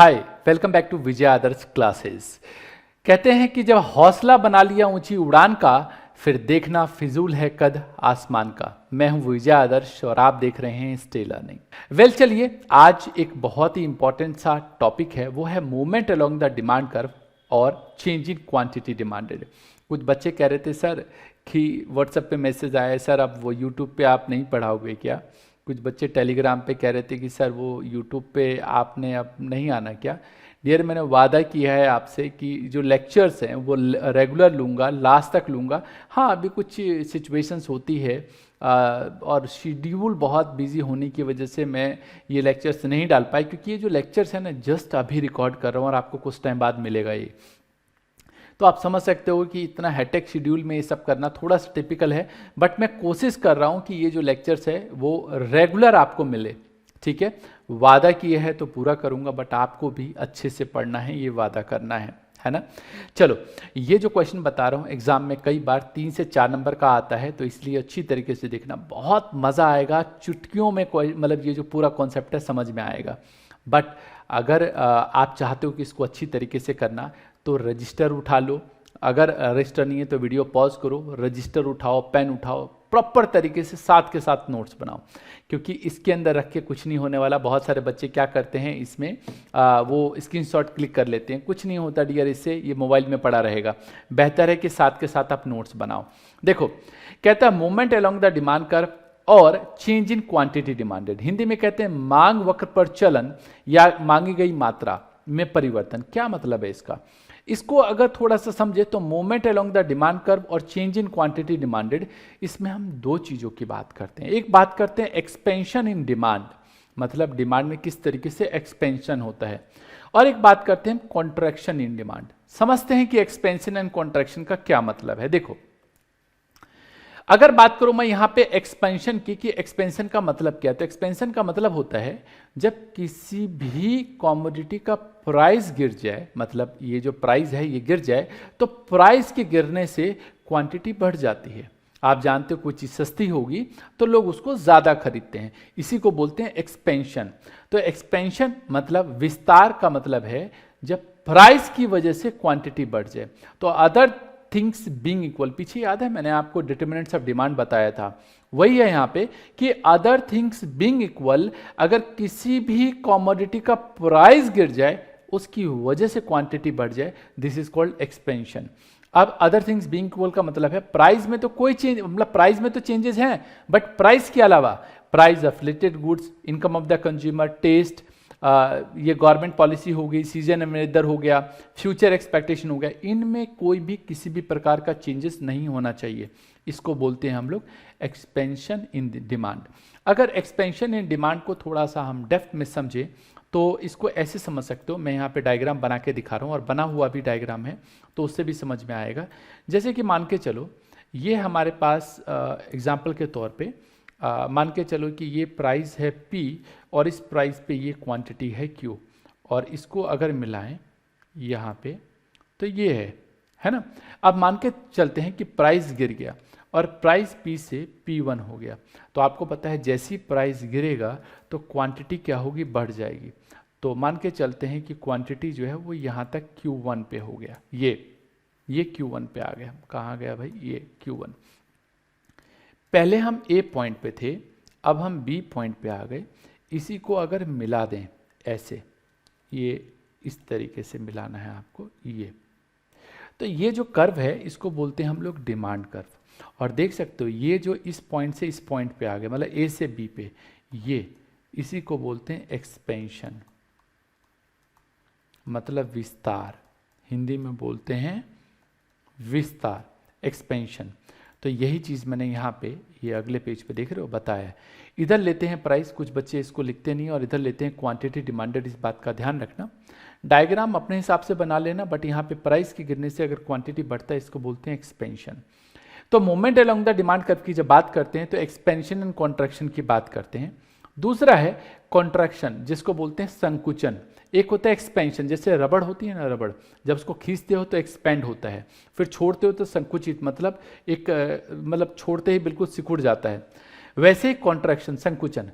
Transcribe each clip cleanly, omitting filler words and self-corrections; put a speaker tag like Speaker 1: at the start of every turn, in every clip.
Speaker 1: Hi, welcome back to Vijay Adarsh classes. कहते हैं कि जब हौसला बना लिया ऊंची उड़ान का, फिर देखना फिजूल है कद आसमान का। मैं हूं विजय आदर्श और आप देख रहे हैं स्टे लर्निंग। चलिए, आज एक बहुत ही इंपॉर्टेंट सा टॉपिक है, वो है movement along the demand curve और चेंज इन क्वांटिटी डिमांडेड। कुछ बच्चे कह रहे थे सर कि व्हाट्सएप पे मैसेज आया है, सर अब वो यूट्यूब पे आप नहीं पढ़ाओगे क्या? कुछ बच्चे टेलीग्राम पे कह रहे थे कि सर वो यूट्यूब पे आपने अब नहीं आना क्या? डियर, मैंने वादा किया है आपसे कि जो लेक्चर्स हैं वो रेगुलर लूँगा, लास्ट तक लूँगा। हाँ, अभी कुछ सिचुएशंस होती है और शेड्यूल बहुत बिजी होने की वजह से मैं ये लेक्चर्स नहीं डाल पाई, क्योंकि ये जो लेक्चर्स हैं ना जस्ट अभी रिकॉर्ड कर रहा हूँ और आपको कुछ टाइम बाद मिलेगा ये। तो आप समझ सकते हो कि इतना हेक्टिक शेड्यूल में ये सब करना थोड़ा सा टिपिकल है, बट मैं कोशिश कर रहा हूँ कि ये जो लेक्चर्स है वो रेगुलर आपको मिले। ठीक है, वादा किए है तो पूरा करूँगा, बट आपको भी अच्छे से पढ़ना है, ये वादा करना है ना। चलो, ये जो क्वेश्चन बता रहा हूँ एग्जाम में कई बार 3 से 4 नंबर का आता है, तो इसलिए अच्छी तरीके से देखना, बहुत मज़ा आएगा। चुटकियों में मतलब ये जो पूरा कॉन्सेप्ट है समझ में आएगा। बट अगर आप चाहते हो कि इसको अच्छी तरीके से करना, तो रजिस्टर उठा लो। अगर रजिस्टर नहीं है तो वीडियो पॉज करो, रजिस्टर उठाओ, पेन उठाओ, प्रॉपर तरीके से साथ के साथ नोट्स बनाओ, क्योंकि इसके अंदर रख के कुछ नहीं होने वाला। बहुत सारे बच्चे क्या करते हैं, इसमें वो स्क्रीनशॉट क्लिक कर लेते हैं। कुछ नहीं होता डियर, इससे ये मोबाइल में पड़ा रहेगा। बेहतर है कि साथ के साथ आप नोट्स बनाओ। देखो, कहता है movement along the demand curve और change in quantity demanded. Hindi में कहते हैं मांग वक्र पर चलन या मांगी गई मात्रा में परिवर्तन। क्या मतलब है इसका? इसको अगर थोड़ा सा समझे तो movement along the demand curve और चेंज इन क्वांटिटी डिमांडेड, इसमें हम दो चीजों की बात करते हैं। एक बात करते हैं एक्सपेंशन इन डिमांड, मतलब डिमांड में किस तरीके से एक्सपेंशन होता है, और एक बात करते हैं कॉन्ट्रैक्शन इन डिमांड। समझते हैं कि एक्सपेंशन एंड कॉन्ट्रैक्शन का क्या मतलब है। देखो, अगर बात करूं मैं यहां पे एक्सपेंशन की, कि एक्सपेंशन का मतलब क्या है, तो एक्सपेंशन का मतलब होता है जब किसी भी कॉमोडिटी का प्राइस गिर जाए, मतलब ये जो प्राइस है ये गिर जाए, तो प्राइस के गिरने से क्वांटिटी बढ़ जाती है। आप जानते हो कोई चीज सस्ती होगी तो लोग उसको ज्यादा खरीदते हैं, इसी को बोलते हैं एक्सपेंशन। तो एक्सपेंशन मतलब विस्तार का मतलब है जब प्राइस की वजह से क्वांटिटी बढ़ जाए। तो अदर थिंग्स बीइंग इक्वल, पीछे याद है मैंने आपको डिटरमिनेंट्स ऑफ डिमांड बताया था, वही है यहाँ पे कि अदर थिंग्स बीइंग इक्वल, अगर किसी भी कॉमोडिटी का प्राइस गिर जाए उसकी वजह से क्वांटिटी बढ़ जाए, दिस इज कॉल्ड एक्सपेंशन। अब अदर थिंग्स बीइंग इक्वल का मतलब है प्राइस में तो कोई चेंज, मतलब प्राइस में तो चेंजेस हैं, बट प्राइस के अलावा price of related goods, income of the consumer, taste, ये गवर्नमेंट पॉलिसी हो गई, सीजन इधर हो गया, फ्यूचर एक्सपेक्टेशन हो गया, इनमें कोई भी किसी भी प्रकार का चेंजेस नहीं होना चाहिए। इसको बोलते हैं हम लोग एक्सपेंशन इन डिमांड। अगर एक्सपेंशन इन डिमांड को थोड़ा सा हम डेप्थ में समझे तो इसको ऐसे समझ सकते हो, मैं यहाँ पे डायग्राम बना के दिखा रहा हूँ और बना हुआ भी डायग्राम है, तो उससे भी समझ में आएगा। जैसे कि मान के चलो ये हमारे पास एग्जाम्पल के तौर पे मान के चलो कि ये प्राइस है P और इस प्राइस पे ये क्वांटिटी है Q, और इसको अगर मिलाएं यहाँ पे तो ये है ना। अब मान के चलते हैं कि प्राइस गिर गया और प्राइस P से P1 हो गया, तो आपको पता है जैसी प्राइस गिरेगा तो क्वांटिटी क्या होगी, बढ़ जाएगी। तो मान के चलते हैं कि क्वांटिटी जो है वो यहाँ तक Q1 पे हो गया, ये Q1 पे आ गया। कहाँ गया भाई, ये Q1। पहले हम A पॉइंट पे थे, अब हम B पॉइंट पे आ गए। इसी को अगर मिला दें ऐसे, ये इस तरीके से मिलाना है आपको, ये तो ये जो कर्व है इसको बोलते हैं हम लोग डिमांड कर्व। और देख सकते हो ये जो इस पॉइंट से इस पॉइंट पे आ गया, मतलब A से B पे, ये इसी को बोलते हैं एक्सपेंशन, मतलब विस्तार। हिंदी में बोलते हैं विस्तार, एक्सपेंशन। तो यही चीज़ मैंने यहाँ पे ये अगले पेज पे देख रहे हो बताया है। इधर लेते हैं प्राइस, कुछ बच्चे इसको लिखते नहीं, और इधर लेते हैं क्वांटिटी डिमांडेड। इस बात का ध्यान रखना, डायग्राम अपने हिसाब से बना लेना, बट यहाँ पे प्राइस के गिरने से अगर क्वांटिटी बढ़ता है इसको बोलते हैं एक्सपेंशन। तो movement along the demand curve की जब बात करते हैं तो एक्सपेंशन एंड कॉन्ट्रैक्शन की बात करते हैं। दूसरा है कॉन्ट्रैक्शन, जिसको बोलते हैं संकुचन। एक होता है एक्सपेंशन, जैसे रबड़ होती है ना, रबड़ जब उसको खींचते हो तो एक्सपेंड होता है, फिर छोड़ते हो तो संकुचित, मतलब मतलब छोड़ते ही बिल्कुल सिकुड़ जाता है। वैसे ही कॉन्ट्रैक्शन, संकुचन,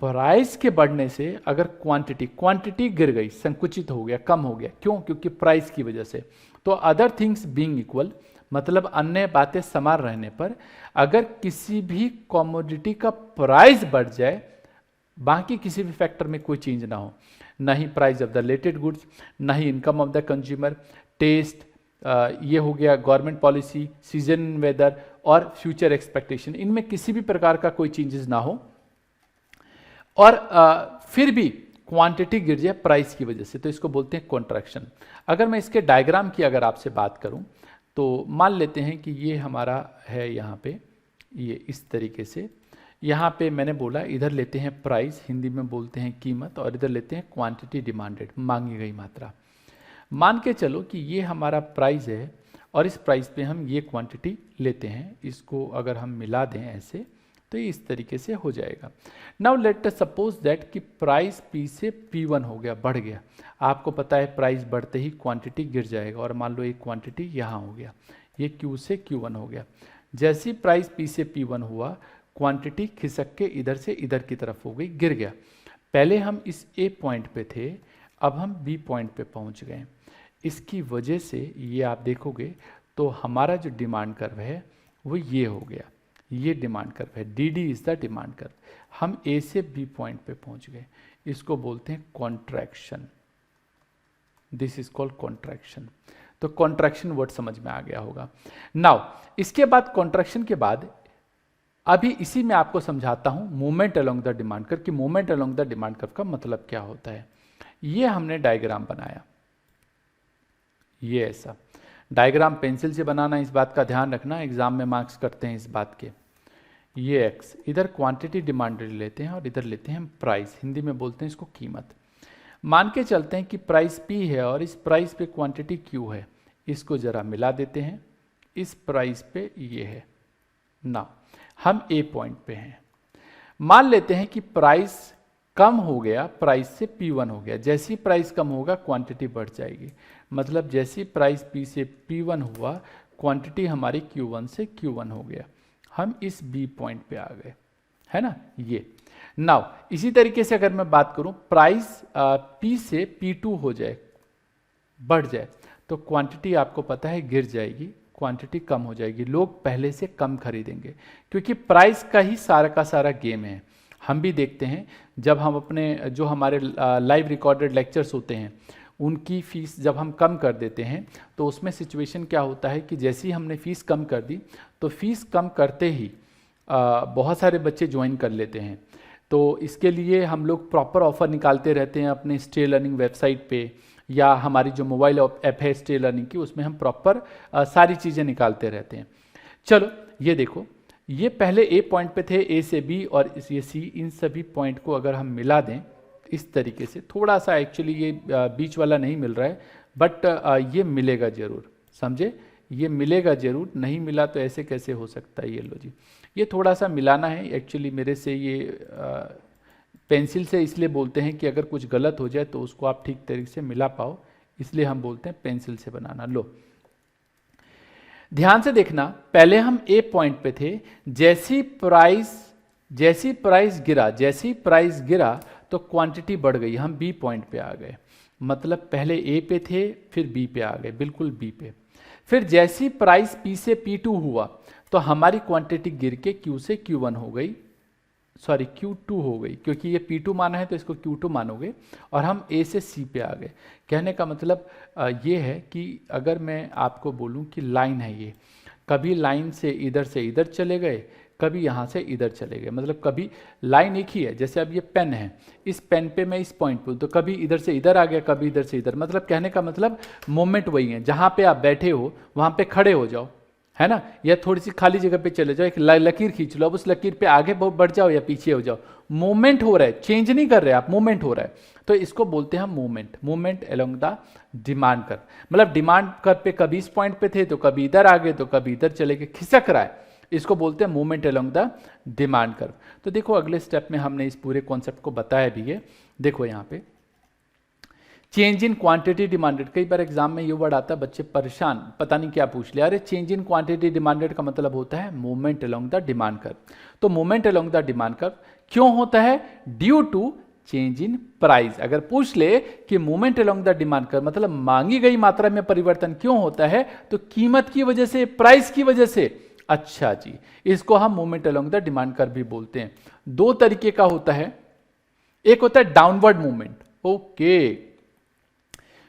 Speaker 1: प्राइस के बढ़ने से अगर क्वांटिटी गिर गई, संकुचित हो गया, कम हो गया, क्यों? क्योंकि प्राइस की वजह से। तो अदर थिंग्स बीइंग इक्वल, मतलब अन्य बातें समान रहने पर अगर किसी भी कमोडिटी का प्राइस बढ़ जाए, बाकी किसी भी फैक्टर में कोई चेंज ना हो, ना ही price of the related goods, ना ही income of the consumer, taste, ये हो गया गवर्नमेंट पॉलिसी, सीजन वेदर और फ्यूचर एक्सपेक्टेशन, इनमें किसी भी प्रकार का कोई चेंजेस ना हो और फिर भी क्वांटिटी गिर जाए प्राइस की वजह से, तो इसको बोलते हैं कॉन्ट्रैक्शन। अगर मैं इसके डायग्राम की अगर आपसे बात करूं तो मान लेते हैं कि ये हमारा है यहाँ पे, ये इस तरीके से, यहाँ पे मैंने बोला इधर लेते हैं प्राइस, हिंदी में बोलते हैं कीमत, और इधर लेते हैं क्वांटिटी डिमांडेड, मांगी गई मात्रा। मान के चलो कि ये हमारा प्राइस है और इस प्राइस पे हम ये क्वांटिटी लेते हैं, इसको अगर हम मिला दें ऐसे तो ये इस तरीके से हो जाएगा। Now let us suppose that कि प्राइस P से P1 हो गया, बढ़ गया। आपको पता है प्राइस बढ़ते ही क्वांटिटी गिर जाएगा, और मान लो एक क्वांटिटी यहाँ हो गया, ये Q से Q1 हो गया। जैसे ही प्राइस P से P1 हुआ, क्वांटिटी खिसक के इधर से इधर की तरफ हो गई, गिर गया। पहले हम इस A पॉइंट पे थे, अब हम B पॉइंट पे पहुँच गए। इसकी वजह से ये आप देखोगे तो हमारा जो डिमांड कर्व है वो ये हो गया, ये डिमांड कर्व है, DD is the demand curve. हम A से B पॉइंट पे पहुंच गए, इसको बोलते हैं contraction. This is called contraction. तो कॉन्ट्रैक्शन वर्ड समझ में आ गया होगा। नाउ इसके बाद कॉन्ट्रैक्शन के बाद अभी इसी में आपको समझाता हूं movement along the demand curve, कि movement along the demand curve का मतलब क्या होता है। ये हमने डायग्राम बनाया, ये ऐसा डायग्राम पेंसिल से बनाना, इस बात का ध्यान रखना, एग्जाम में मार्क्स करते हैं इस बात के। ये x, इधर क्वांटिटी डिमांडेड लेते हैं और इधर लेते हैं प्राइस, हिंदी में बोलते हैं इसको कीमत। मान के चलते हैं कि प्राइस P है और इस प्राइस पे क्वांटिटी Q है, इसको जरा मिला देते हैं, इस प्राइस पे ये है ना, हम A पॉइंट पे हैं। मान लेते हैं कि प्राइस कम हो गया, प्राइस से P1 हो गया। जैसी प्राइस कम होगा क्वांटिटी बढ़ जाएगी, मतलब जैसी प्राइस P से P1 हुआ, क्वांटिटी हमारी Q1 से Q1 हो गया, हम इस B पॉइंट पे आ गए, है ना। ये नाउ इसी तरीके से अगर मैं बात करूं, प्राइस P से P2 हो जाए, बढ़ जाए, तो क्वांटिटी आपको पता है गिर जाएगी, क्वांटिटी कम हो जाएगी, लोग पहले से कम खरीदेंगे, क्योंकि प्राइस का ही सारा का सारा गेम है। हम भी देखते हैं जब हम अपने जो हमारे लाइव रिकॉर्डेड लेक्चर्स होते हैं उनकी फ़ीस जब हम कम कर देते हैं तो उसमें सिचुएशन क्या होता है कि जैसे ही हमने फ़ीस कम कर दी तो फ़ीस कम करते ही बहुत सारे बच्चे ज्वाइन कर लेते हैं। तो इसके लिए हम लोग प्रॉपर ऑफ़र निकालते रहते हैं अपने स्टे लर्निंग वेबसाइट पे, या हमारी जो मोबाइल ऐप है स्टे लर्निंग की, उसमें हम प्रॉपर सारी चीज़ें निकालते रहते हैं। चलो ये देखो, ये पहले A पॉइंट पे थे, A से B और ये C, इन सभी पॉइंट को अगर हम मिला दें इस तरीके से, थोड़ा सा एक्चुअली ये बीच वाला नहीं मिल रहा है, बट ये मिलेगा ज़रूर, समझे, ये मिलेगा ज़रूर, नहीं मिला तो ऐसे कैसे हो सकता है। ये लो जी, ये थोड़ा सा मिलाना है एक्चुअली मेरे से, ये पेंसिल से इसलिए बोलते हैं कि अगर कुछ गलत हो जाए तो उसको आप ठीक तरीके से मिला पाओ, इसलिए हम बोलते हैं पेंसिल से बनाना। लो ध्यान से देखना, पहले हम A पॉइंट पे थे, जैसी प्राइस गिरा तो क्वांटिटी बढ़ गई, हम B पॉइंट पे आ गए, मतलब पहले A पे थे फिर B पे आ गए, बिल्कुल B पे। फिर जैसी प्राइस P से P2 हुआ तो हमारी क्वांटिटी गिर के Q से Q1 हो गई, सॉरी Q2 हो गई, क्योंकि ये P2 माना है तो इसको Q2 मानोगे, और हम A से C पे आ गए। कहने का मतलब ये है कि अगर मैं आपको बोलूं कि लाइन है ये, कभी लाइन से इधर चले गए, कभी यहाँ से इधर चले गए, मतलब कभी लाइन एक ही है। जैसे अब ये पेन है, इस पेन पे मैं इस पॉइंट पे, तो कभी इधर से इधर आ गया, कभी इधर से इधर, मतलब कहने का मतलब मोमेंट वही है, जहाँ पे आप बैठे हो वहाँ पे खड़े हो जाओ, है ना, या थोड़ी सी खाली जगह पे चले जाओ, एक लकीर खींच लो, अब उस लकीर पे आगे बढ़ जाओ या पीछे हो जाओ, मूवमेंट हो रहा है, चेंज नहीं कर रहे आप, मूवमेंट हो रहा है, तो इसको बोलते हैं movement along the demand curve. मतलब डिमांड कर्व पे कभी इस पॉइंट पे थे तो कभी इधर आ गए, तो कभी इधर चले गए, खिसक रहा है, इसको बोलते हैं movement along the demand curve. तो देखो अगले स्टेप में हमने इस पूरे कॉन्सेप्ट को बताया भी है। देखो यहाँ पे चेंज इन क्वांटिटी डिमांडेड, कई बार एग्जाम में ये वर्ड आता है, बच्चे परेशान, पता नहीं क्या पूछ लिया। अरे चेंज इन क्वांटिटी डिमांडेड का मतलब होता है movement along the demand curve. तो movement along the demand curve क्यों होता है? Due to change in price. अगर पूछ ले कि movement along the demand curve मतलब मांगी गई मात्रा में परिवर्तन क्यों होता है, तो कीमत की वजह से, प्राइस की वजह से। अच्छा जी, इसको हम movement along the demand curve भी बोलते हैं। दो तरीके का होता है, एक होता है downward movement. Okay,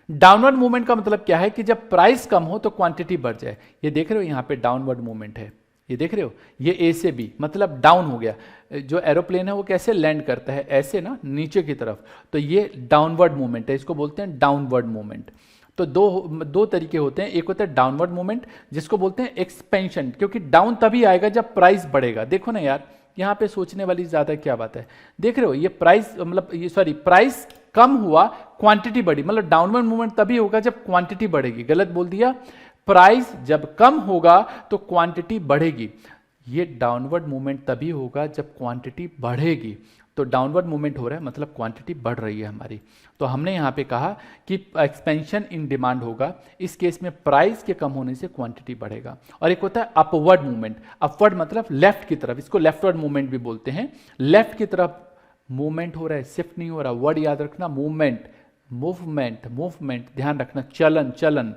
Speaker 1: downward movement का मतलब क्या है कि जब प्राइस कम हो तो क्वांटिटी बढ़ जाए। ये देख रहे हो यहां पे डाउनवर्ड मूवमेंट है, ये देख रहे हो, ये ए से बी मतलब डाउन हो गया। जो एरोप्लेन है वो कैसे लैंड करता है? ऐसे ना, नीचे की तरफ। तो ये डाउनवर्ड मूवमेंट है, इसको बोलते हैं डाउनवर्ड मूवमेंट। तो दो तरीके होते हैं, एक होता है डाउनवर्ड मूवमेंट जिसको बोलते हैं एक्सपेंशन, क्योंकि डाउन तभी आएगा जब प्राइस बढ़ेगा। देखो ना यार, यहाँ पे सोचने वाली ज्यादा क्या बात है, देख रहे हो ये प्राइस मतलब ये सॉरी प्राइस कम हुआ, क्वांटिटी बढ़ी, मतलब डाउनवर्ड मूवमेंट तभी होगा जब क्वांटिटी बढ़ेगी। गलत बोल दिया, प्राइस जब कम होगा तो क्वांटिटी बढ़ेगी। ये डाउनवर्ड मूवमेंट तभी होगा जब क्वांटिटी बढ़ेगी। तो डाउनवर्ड मूवमेंट हो रहा है मतलब क्वांटिटी बढ़ रही है हमारी। तो हमने यहाँ पे कहा कि एक्सपेंशन इन डिमांड होगा, इस केस में प्राइस के कम होने से क्वांटिटी बढ़ेगा। और एक होता है अपवर्ड मूवमेंट, अपवर्ड मतलब लेफ्ट की तरफ, इसको लेफ्टवर्ड मूवमेंट भी बोलते हैं। लेफ्ट की तरफ मूवमेंट हो रहा है, शिफ्ट नहीं हो रहा। वर्ड याद रखना, मूवमेंट, मूवमेंट, मूवमेंट, ध्यान रखना, चलन, चलन।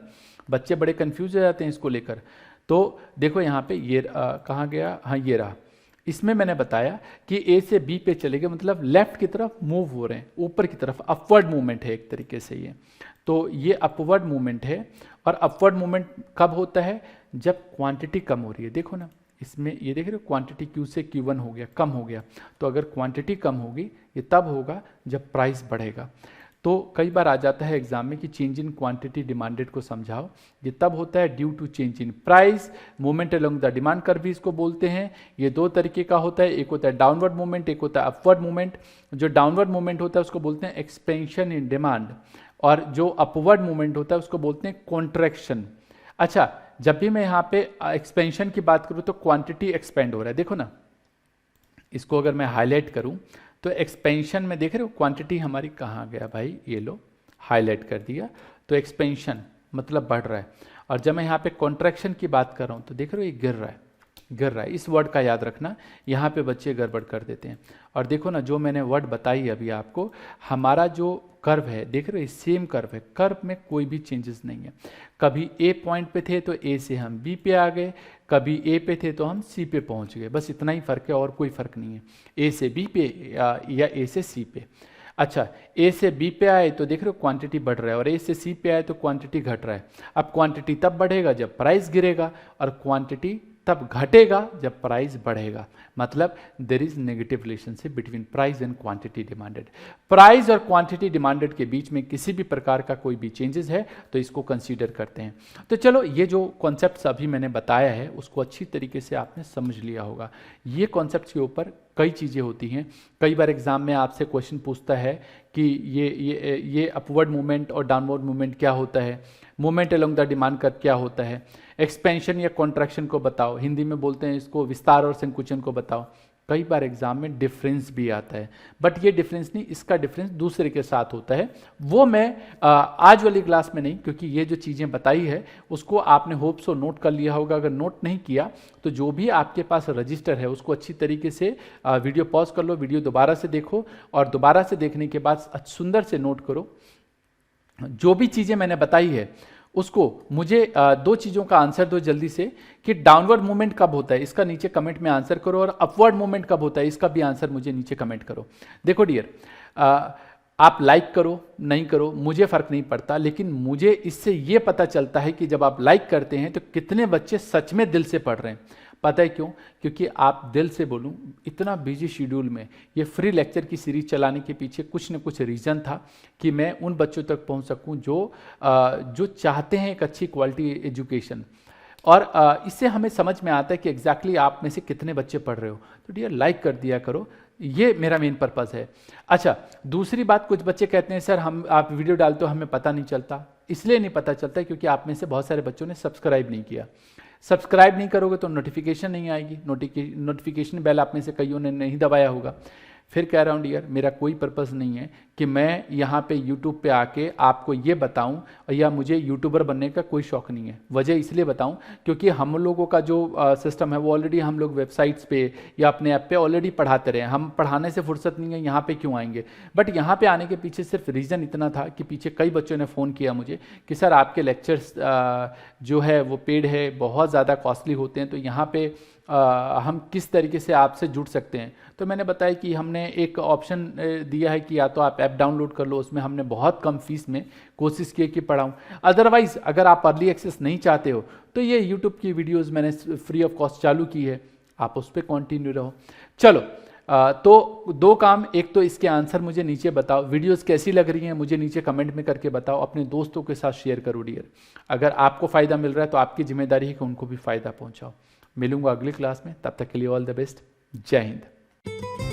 Speaker 1: बच्चे बड़े कंफ्यूज हो जाते हैं इसको लेकर। तो देखो यहाँ पे ये कहाँ गया, हाँ ये रहा। इसमें मैंने बताया कि ए से बी पे चले गए मतलब लेफ्ट की तरफ मूव हो रहे हैं, ऊपर की तरफ, अपवर्ड मूवमेंट है एक तरीके से ये। तो ये अपवर्ड मूवमेंट है। और अपवर्ड मूवमेंट कब होता है? जब क्वांटिटी कम हो रही है। देखो ना इसमें, ये देख रहे हो क्वांटिटी Q से Q1 हो गया, कम हो गया। तो अगर क्वांटिटी कम होगी ये तब होगा जब प्राइस बढ़ेगा। तो कई बार आ जाता है एग्जाम में कि चेंज इन क्वांटिटी डिमांडेड को समझाओ, ये तब होता है due to change in price. Movement along the demand curve भी इसको बोलते हैं। ये दो तरीके का होता है, एक होता है डाउनवर्ड मूवमेंट, एक होता है अपवर्ड मूवमेंट। जो डाउनवर्ड मूवमेंट होता है उसको बोलते हैं एक्सपेंशन इन डिमांड, और जो अपवर्ड मूवमेंट होता है उसको बोलते हैं कॉन्ट्रैक्शन। अच्छा, जब भी मैं यहाँ पे एक्सपेंशन की बात करूँ तो क्वांटिटी एक्सपेंड हो रहा है। देखो ना, इसको अगर मैं हाईलाइट करूँ तो एक्सपेंशन में देख रहे हो क्वांटिटी हमारी कहाँ गया भाई, ये लो हाईलाइट कर दिया। तो एक्सपेंशन मतलब बढ़ रहा है। और जब मैं यहाँ पे कॉन्ट्रैक्शन की बात कर रहा हूँ तो देख रहे हो ये गिर रहा है, गिर रहा है। इस वर्ड का याद रखना, यहाँ पे बच्चे गड़बड़ कर देते हैं। और देखो ना, जो मैंने वर्ड बताई अभी आपको, हमारा जो कर्व है देख रहे हो सेम कर्व है, कर्व में कोई भी चेंजेस नहीं है। कभी ए पॉइंट पे थे तो ए से हम बी पे आ गए, कभी ए पे थे तो हम सी पे पहुंच गए, बस इतना ही फर्क है और कोई फर्क नहीं है। ए से बी पे या ए से सी पे। अच्छा, ए से बी पे आए तो देख रहे हो क्वांटिटी बढ़ रहा है, और ए से सी पे आए तो क्वांटिटी घट रहा है। अब क्वांटिटी तब बढ़ेगा जब प्राइस गिरेगा, और क्वांटिटी तब घटेगा जब प्राइस बढ़ेगा। मतलब there is negative relationship between price and quantity demanded. Price और क्वांटिटी डिमांडेड के बीच में किसी भी प्रकार का कोई भी चेंजेस है तो इसको कंसीडर करते हैं। तो चलो, ये जो कॉन्सेप्ट अभी मैंने बताया है उसको अच्छी तरीके से आपने समझ लिया होगा। ये कॉन्सेप्ट के ऊपर कई चीज़ें होती हैं। कई बार एग्जाम में आपसे क्वेश्चन पूछता है कि ये अपवर्ड मूवमेंट और डाउनवर्ड मूवमेंट क्या होता है, movement along the demand curve क्या होता है, एक्सपेंशन या कॉन्ट्रैक्शन को बताओ, हिंदी में बोलते हैं इसको विस्तार और संकुचन को बताओ। कई बार एग्जाम में डिफरेंस भी आता है, बट ये डिफरेंस नहीं, इसका डिफरेंस दूसरे के साथ होता है। वो मैं आज वाली क्लास में नहीं, क्योंकि ये जो चीज़ें बताई है उसको आपने होप सो नोट कर लिया होगा। अगर नोट नहीं किया तो जो भी आपके पास रजिस्टर है उसको अच्छी तरीके से वीडियो पॉज कर लो, वीडियो दोबारा से देखो, और दोबारा से देखने के बाद सुंदर से नोट करो। जो भी चीज़ें मैंने बताई है उसको मुझे दो चीज़ों का आंसर दो जल्दी से, कि डाउनवर्ड मूवमेंट कब होता है इसका नीचे कमेंट में आंसर करो, और अपवर्ड मूवमेंट कब होता है इसका भी आंसर मुझे नीचे कमेंट करो। देखो डियर, आप लाइक करो नहीं करो मुझे फ़र्क नहीं पड़ता, लेकिन मुझे इससे ये पता चलता है कि जब आप लाइक करते हैं तो कितने बच्चे सच में दिल से पढ़ रहे हैं। पता है क्यों? क्योंकि आप दिल से बोलूं, इतना बिजी शेड्यूल में ये फ्री लेक्चर की सीरीज चलाने के पीछे कुछ न कुछ रीज़न था कि मैं उन बच्चों तक पहुंच सकूं जो चाहते हैं एक अच्छी क्वालिटी एजुकेशन। और इससे हमें समझ में आता है कि एग्जैक्टली आप में से कितने बच्चे पढ़ रहे हो। तो डियर लाइक कर दिया करो, ये मेरा मेन पर्पस है। अच्छा, दूसरी बात, कुछ बच्चे कहते हैं सर आप वीडियो डालते हो हमें पता नहीं चलता। इसलिए नहीं पता चलता क्योंकि आप में से बहुत सारे बच्चों ने सब्सक्राइब नहीं किया। सब्सक्राइब नहीं करोगे तो नोटिफिकेशन नहीं आएगी, नोटिफिकेशन बेल आप में से कईयों ने नहीं दबाया होगा। फिर कह रहा हूँ डियर, मेरा कोई पर्पज़ नहीं है कि मैं यहाँ पे यूट्यूब पे आके आपको ये बताऊँ, या मुझे यूट्यूबर बनने का कोई शौक़ नहीं है। वजह इसलिए बताऊँ क्योंकि हम लोगों का जो सिस्टम है वो ऑलरेडी हम लोग वेबसाइट्स पे या अपने ऐप पे ऑलरेडी पढ़ाते रहे। हम पढ़ाने से फुर्सत नहीं है, यहाँ पे क्यों आएंगे। बट यहाँ पे आने के पीछे सिर्फ रीज़न इतना था कि पीछे कई बच्चों ने फ़ोन किया मुझे कि सर आपके लेक्चर्स जो है वो पेड है, बहुत ज़्यादा कॉस्टली होते हैं, तो यहाँ पे हम किस तरीके से आपसे जुड़ सकते हैं। तो मैंने बताया कि हमने एक ऑप्शन दिया है कि या तो आप ऐप डाउनलोड कर लो, उसमें हमने बहुत कम फीस में कोशिश की कि पढ़ाऊँ। अदरवाइज़ अगर आप अर्ली एक्सेस नहीं चाहते हो तो ये यूट्यूब की वीडियोज़ मैंने फ्री ऑफ कॉस्ट चालू की है, आप उस पर कंटिन्यू रहो। चलो तो दो काम, एक तो इसके आंसर मुझे नीचे बताओ, वीडियोस कैसी लग रही हैं मुझे नीचे कमेंट में करके बताओ, अपने दोस्तों के साथ शेयर करो डियर। अगर आपको फ़ायदा मिल रहा है तो आपकी जिम्मेदारी है कि उनको भी फ़ायदा पहुंचाओ। मिलूंगा अगली क्लास में, तब तक के लिए ऑल द बेस्ट। जय हिंद।